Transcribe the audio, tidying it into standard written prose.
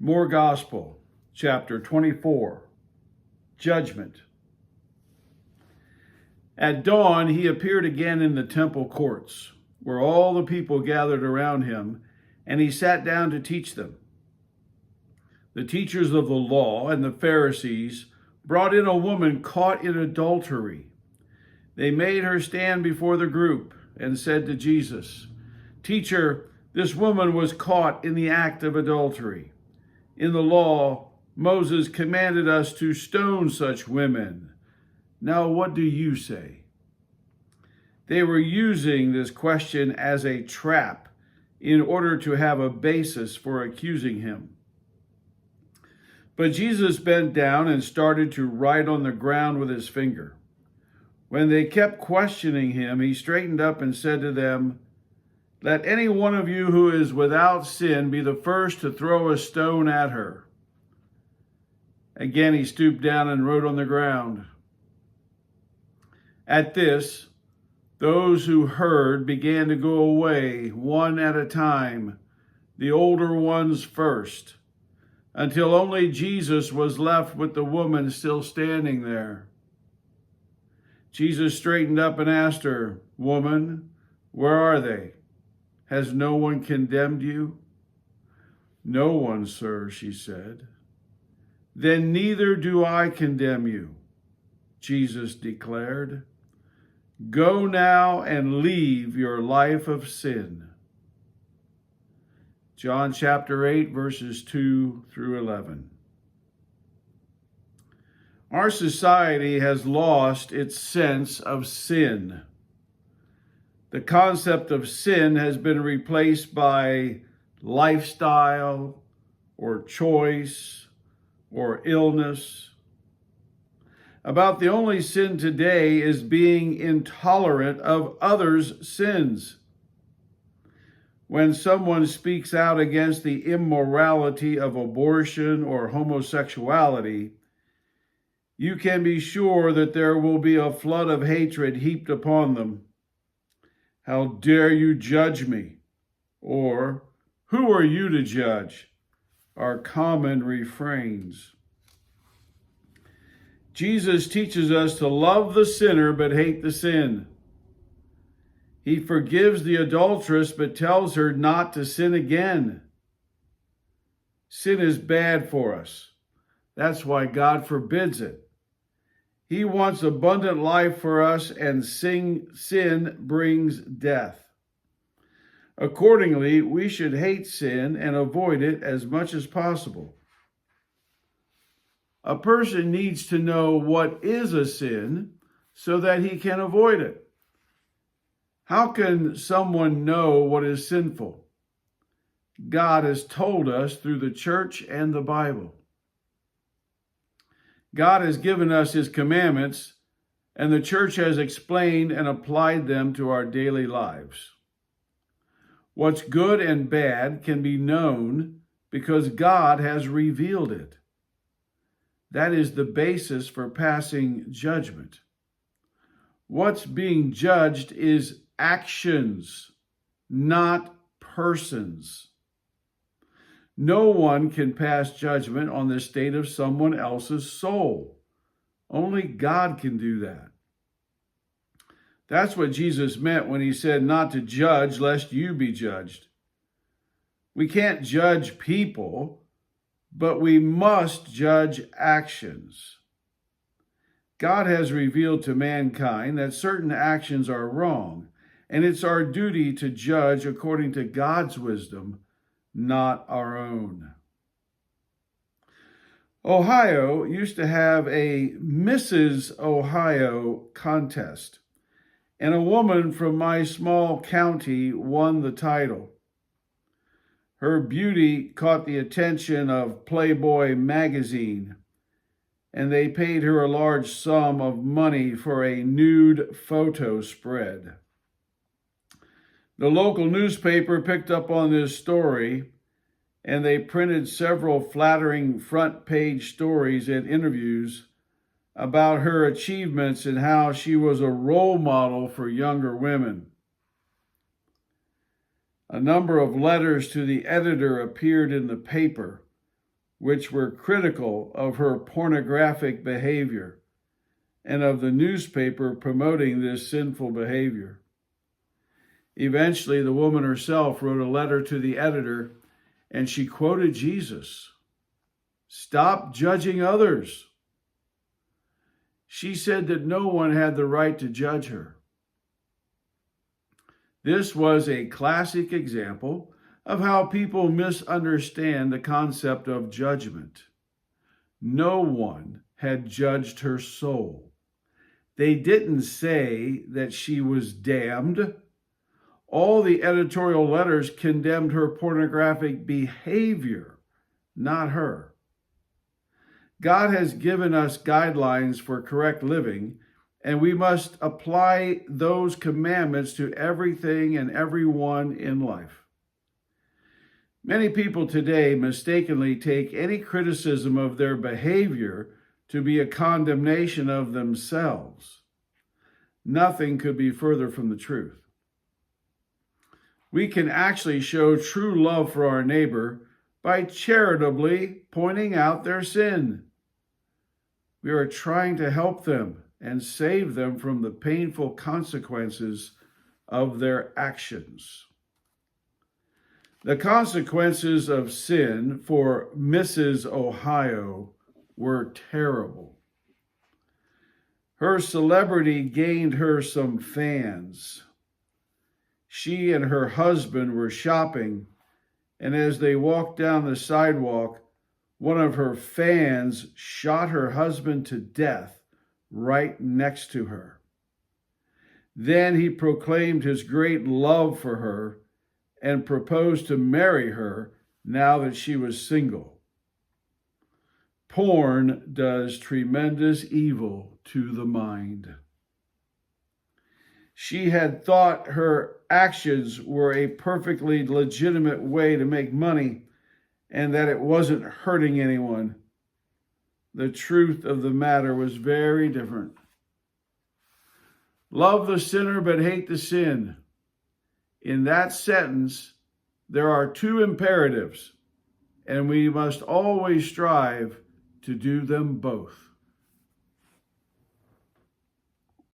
More Gospel, chapter 24, Judgment. At dawn, he appeared again in the temple courts, where all the people gathered around him, and he sat down to teach them. The teachers of the law and the Pharisees brought in a woman caught in adultery. They made her stand before the group and said to Jesus, "Teacher, this woman was caught in the act of adultery. In the law, Moses commanded us to stone such women. Now, what do you say?" They were using this question as a trap in order to have a basis for accusing him. But Jesus bent down and started to write on the ground with his finger. When they kept questioning him, he straightened up and said to them, "Let any one of you who is without sin be the first to throw a stone at her." Again he stooped down and wrote on the ground. At this, those who heard began to go away, one at a time, the older ones first, until only Jesus was left with the woman still standing there. Jesus straightened up and asked her, "Woman, where are they? Has no one condemned you?" "No one, sir," she said. "Then neither do I condemn you," Jesus declared. "Go now and leave your life of sin." John chapter 8, verses 2 through 11. Our society has lost its sense of sin. The concept of sin has been replaced by lifestyle or choice or illness. About the only sin today is being intolerant of others' sins. When someone speaks out against the immorality of abortion or homosexuality, you can be sure that there will be a flood of hatred heaped upon them. "How dare you judge me?" Or, "Who are you to judge?" are common refrains. Jesus teaches us to love the sinner but hate the sin. He forgives the adulteress but tells her not to sin again. Sin is bad for us. That's why God forbids it. He wants abundant life for us, and sin brings death. Accordingly, we should hate sin and avoid it as much as possible. A person needs to know what is a sin so that he can avoid it. How can someone know what is sinful? God has told us through the church and the Bible. God has given us his commandments, and the church has explained and applied them to our daily lives. What's good and bad can be known because God has revealed it. That is the basis for passing judgment. What's being judged is actions, not persons. No one can pass judgment on the state of someone else's soul. Only God can do that. That's what Jesus meant when he said not to judge lest you be judged. We can't judge people, but we must judge actions. God has revealed to mankind that certain actions are wrong, and it's our duty to judge according to God's wisdom, not our own. Ohio used to have a Mrs. Ohio contest, and a woman from my small county won the title. Her beauty caught the attention of Playboy magazine, and they paid her a large sum of money for a nude photo spread. The local newspaper picked up on this story, and they printed several flattering front-page stories and interviews about her achievements and how she was a role model for younger women. A number of letters to the editor appeared in the paper, which were critical of her pornographic behavior and of the newspaper promoting this sinful behavior. Eventually, the woman herself wrote a letter to the editor, and she quoted Jesus. "Stop judging others." She said that no one had the right to judge her. This was a classic example of how people misunderstand the concept of judgment. No one had judged her soul. They didn't say that she was damned. All the editorial letters condemned her pornographic behavior, not her. God has given us guidelines for correct living, and we must apply those commandments to everything and everyone in life. Many people today mistakenly take any criticism of their behavior to be a condemnation of themselves. Nothing could be further from the truth. We can actually show true love for our neighbor by charitably pointing out their sin. We are trying to help them and save them from the painful consequences of their actions. The consequences of sin for Mrs. Ohio were terrible. Her celebrity gained her some fans. She and her husband were shopping, and as they walked down the sidewalk, one of her fans shot her husband to death right next to her. Then he proclaimed his great love for her and proposed to marry her now that she was single. Porn does tremendous evil to the mind. She had thought her actions were a perfectly legitimate way to make money and that it wasn't hurting anyone. The truth of the matter was very different. Love the sinner but hate the sin. In that sentence, there are two imperatives, and we must always strive to do them both.